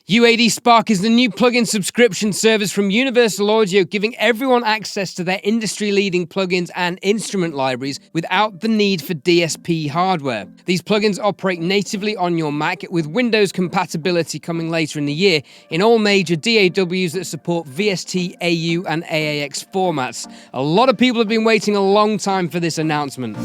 UAD Spark is the new plugin subscription service from Universal Audio, giving everyone access to their industry-leading plugins and instrument libraries without the need for DSP hardware. These plugins operate natively on your Mac, with Windows compatibility coming later in the year in all major DAWs that support VST, AU, and AAX formats. A lot of people have been waiting a long time for this announcement.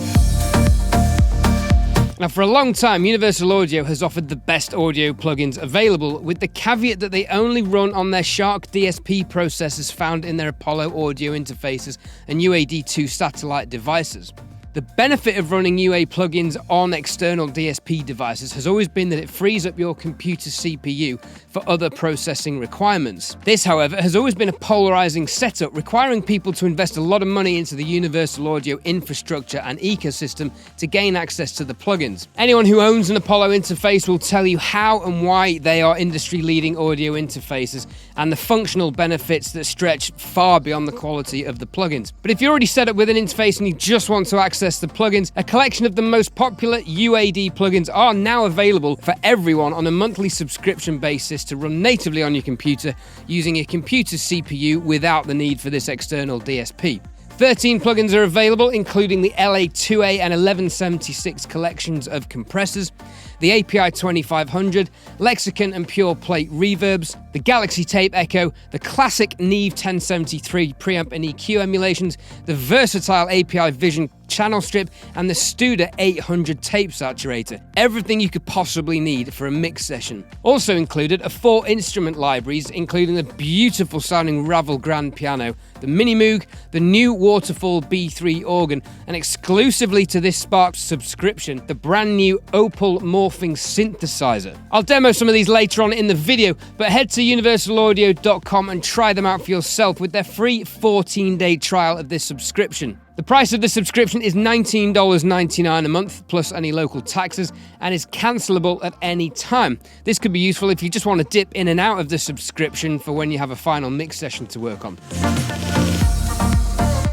Now, for a long time, Universal Audio has offered the best audio plugins available, with the caveat that they only run on their Shark DSP processors found in their Apollo audio interfaces and UAD2 satellite devices. The benefit of running UA plugins on external DSP devices has always been that it frees up your computer CPU for other processing requirements. This, however, has always been a polarizing setup, requiring people to invest a lot of money into the Universal Audio infrastructure and ecosystem to gain access to the plugins. Anyone who owns an Apollo interface will tell you how and why they are industry-leading audio interfaces and the functional benefits that stretch far beyond the quality of the plugins. But if you're already set up with an interface and you just want to access the plugins, a collection of the most popular UAD plugins are now available for everyone on a monthly subscription basis to run natively on your computer using a computer CPU without the need for this external DSP. 13 plugins are available, including the LA2A and 1176 collections of compressors, the API 2500, Lexicon and Pure Plate reverbs, the Galaxy Tape Echo, the classic Neve 1073 preamp and EQ emulations, the versatile API Vision channel strip, and the Studer 800 tape saturator. Everything you could possibly need for a mix session. Also included are 4 instrument libraries, including the beautiful sounding Ravel Grand Piano, the Mini Moog, the new Waterfall B3 organ, and exclusively to this Spark subscription, the brand new Opal Morphing synthesizer. I'll demo some of these later on in the video, but head to universalaudio.com and try them out for yourself with their free 14-day trial of this subscription. The price of the subscription is $19.99 a month, plus any local taxes, and is cancelable at any time. This could be useful if you just want to dip in and out of the subscription for when you have a final mix session to work on.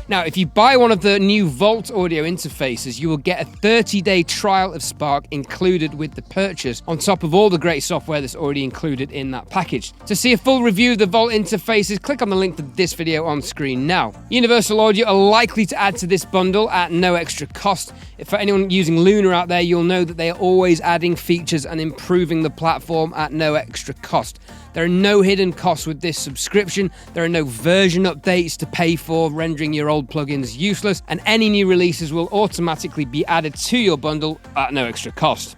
Now, if you buy one of the new Vault audio interfaces, you will get a 30-day trial of Spark included with the purchase, on top of all the great software that's already included in that package. To see a full review of the Vault interfaces, click on the link to this video on screen now. Universal Audio are likely to add to this bundle at no extra cost. For anyone using Luna out there, you'll know that they are always adding features and improving the platform at no extra cost. There are no hidden costs with this subscription, there are no version updates to pay for, rendering your old plugins useless, and any new releases will automatically be added to your bundle at no extra cost.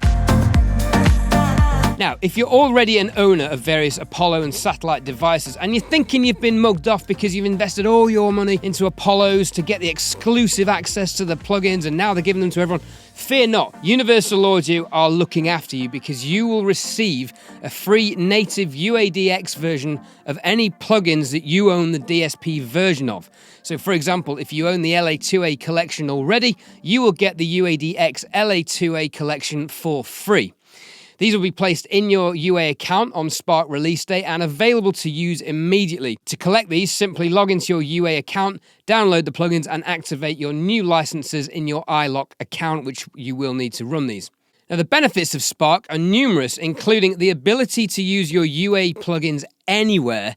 Now, if you're already an owner of various Apollo and satellite devices and you're thinking you've been mugged off because you've invested all your money into Apollos to get the exclusive access to the plugins and now they're giving them to everyone, fear not. Universal Audio are looking after you because you will receive a free native UADx version of any plugins that you own the DSP version of. So, for example, if you own the LA2A collection already, you will get the UADx LA2A collection for free. These will be placed in your UA account on Spark release day and available to use immediately. To collect these, simply log into your UA account, download the plugins, and activate your new licenses in your iLock account, which you will need to run these. Now, the benefits of Spark are numerous, including the ability to use your UA plugins anywhere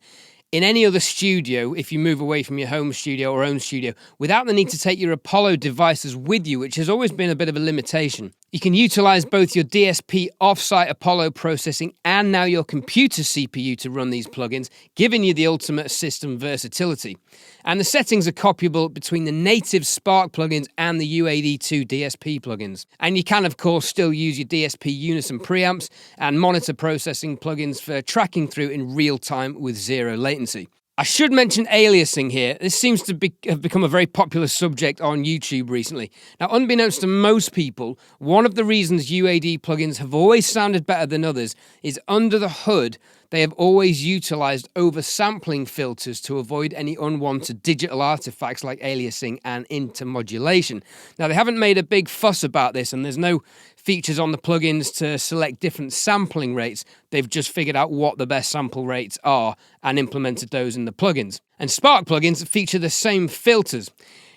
in any other studio if you move away from your home studio or own studio without the need to take your Apollo devices with you, which has always been a bit of a limitation. You can utilize both your DSP offsite Apollo processing and now your computer CPU to run these plugins, giving you the ultimate system versatility. And the settings are copyable between the native Spark plugins and the UAD2 DSP plugins. And you can, of course, still use your DSP Unison preamps and monitor processing plugins for tracking through in real time with zero latency. I should mention aliasing here. This seems to have become a very popular subject on YouTube recently. Now, unbeknownst to most people, one of the reasons UAD plugins have always sounded better than others is under the hood, they have always utilized oversampling filters to avoid any unwanted digital artifacts like aliasing and intermodulation. Now, they haven't made a big fuss about this, and there's no features on the plugins to select different sampling rates. They've just figured out what the best sample rates are and implemented those in the plugins. And Spark plugins feature the same filters.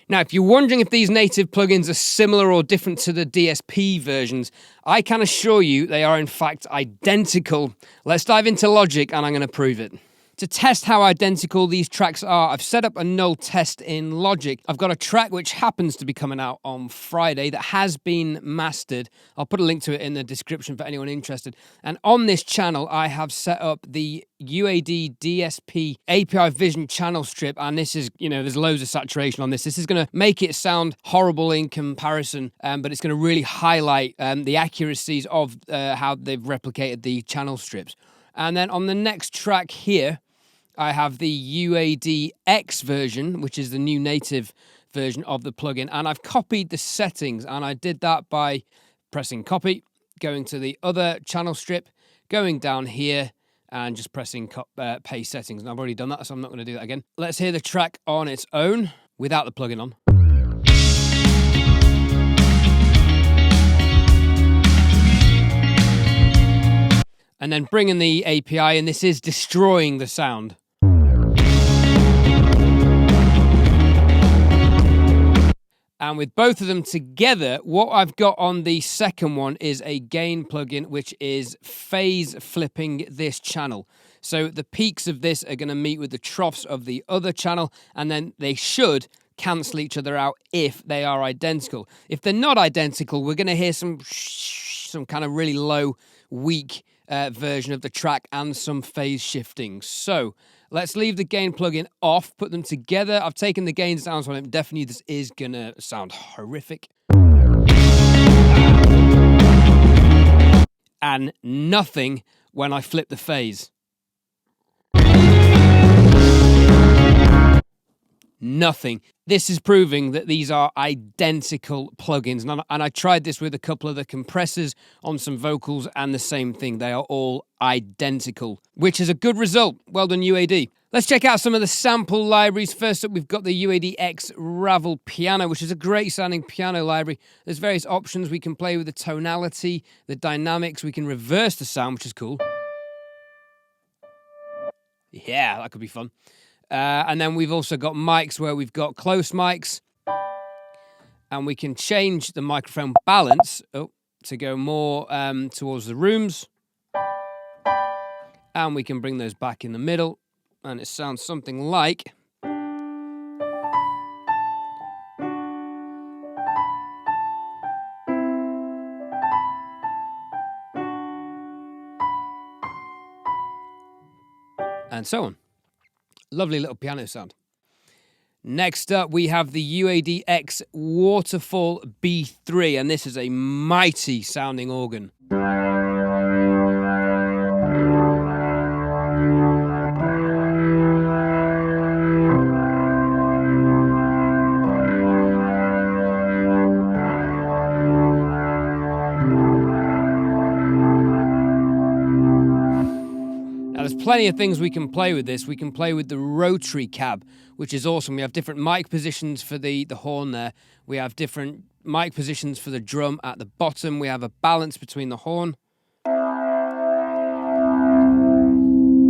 Now, if you're wondering if these native plugins are similar or different to the DSP versions, I can assure you they are in fact identical. Let's dive into Logic and I'm going to prove it. To test how identical these tracks are, I've set up a null test in Logic. I've got a track which happens to be coming out on Friday that has been mastered. I'll put a link to it in the description for anyone interested. And on this channel, I have set up the UAD DSP API Vision channel strip. And this is, there's loads of saturation on this. This is going to make it sound horrible in comparison, but it's going to really highlight the accuracies of how they've replicated the channel strips. And then on the next track here, I have the UADx version, which is the new native version of the plugin. And I've copied the settings, and I did that by pressing copy, going to the other channel strip, going down here, and just pressing paste settings. And I've already done that, so I'm not going to do that again. Let's hear the track on its own, without the plugin on. And then bring in the API, and this is destroying the sound. And with both of them together, what I've got on the second one is a gain plugin, which is phase flipping this channel. So the peaks of this are going to meet with the troughs of the other channel, and then they should cancel each other out if they are identical. If they're not identical, we're going to hear some kind of really low, weak version of the track and some phase shifting. So let's leave the gain plugin off, put them together. I've taken the gains down, so I'm definitely this is gonna sound horrific. And nothing when I flip the phase. Nothing. This is proving that these are identical plugins. And I tried this with a couple of the compressors on some vocals, and the same thing. They are all identical, which is a good result. Well done, UAD. Let's check out some of the sample libraries. First up, we've got the UADx Ravel Piano, which is a great sounding piano library. There's various options. We can play with the tonality, the dynamics. We can reverse the sound, which is cool. Yeah, that could be fun. And then we've also got mics where we've got close mics, and we can change the microphone balance to go more towards the rooms, and we can bring those back in the middle, and it sounds something like and so on. Lovely little piano sound. Next up, we have the UADx Waterfall B3, and this is a mighty sounding organ. Plenty of things we can play with this. We can play with the rotary cab, which is awesome. We have different mic positions for the horn there. We have different mic positions for the drum at the bottom. We have a balance between the horn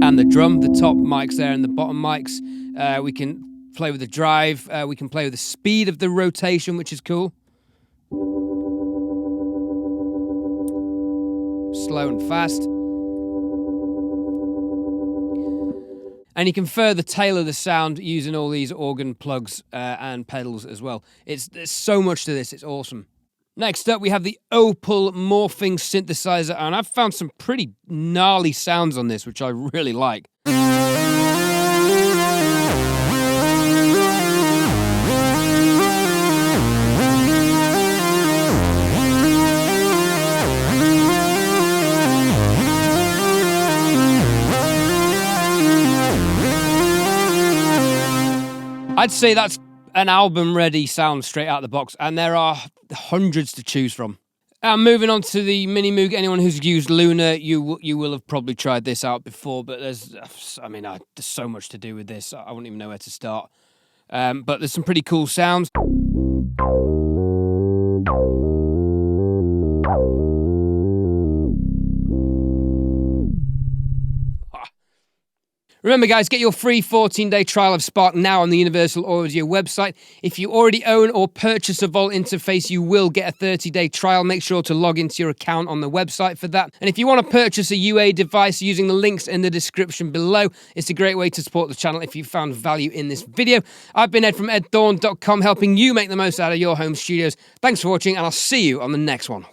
and the drum, the top mics there and the bottom mics. We can play with the drive. We can play with the speed of the rotation, which is cool. Slow and fast. And you can further tailor the sound using all these organ plugs and pedals as well. There's so much to this, it's awesome. Next up, we have the Opal Morphing Synthesizer, and I've found some pretty gnarly sounds on this, which I really like. I'd say that's an album-ready sound straight out of the box, and there are hundreds to choose from. Moving on to the Mini Moog. Anyone who's used Luna, you will have probably tried this out before, but there's so much to do with this. I wouldn't even know where to start. But there's some pretty cool sounds. Remember, guys, get your free 14-day trial of Spark now on the Universal Audio website. If you already own or purchase a Vault interface, you will get a 30-day trial. Make sure to log into your account on the website for that. And if you want to purchase a UA device using the links in the description below, it's a great way to support the channel if you found value in this video. I've been Ed from edthorn.com, helping you make the most out of your home studios. Thanks for watching, and I'll see you on the next one.